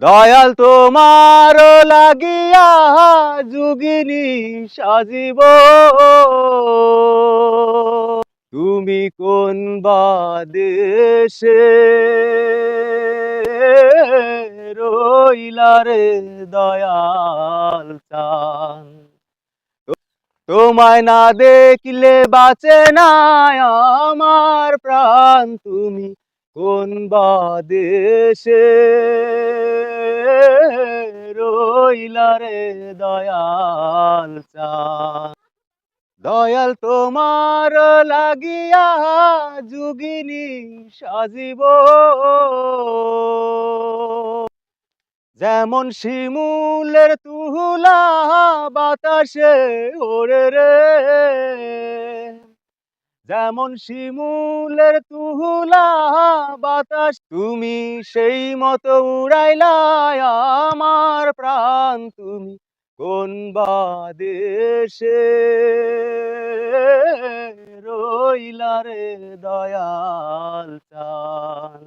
দয়াল তোমার লাগিয়া যোগিনী সাজিব, তুমি কোন বা দেশে রইলা রে দয়াল চান। তোমায় না দেখলে বাঁচে না আমার প্রাণ, তুমি কোন বা দেশে রইলা রে দয়াল চান। দয়াল তোমার লাগিয়া যোগিনী সাজিব, যেমন শিমুলের তুলা বাতাসে ওরে রে, যেমন শিমুলের তুলা বাতাস, তুমি সেই মতো উড়াইলা আমার প্রাণ, তুমি কোন বা দেশে রইলা রে দয়াল চান।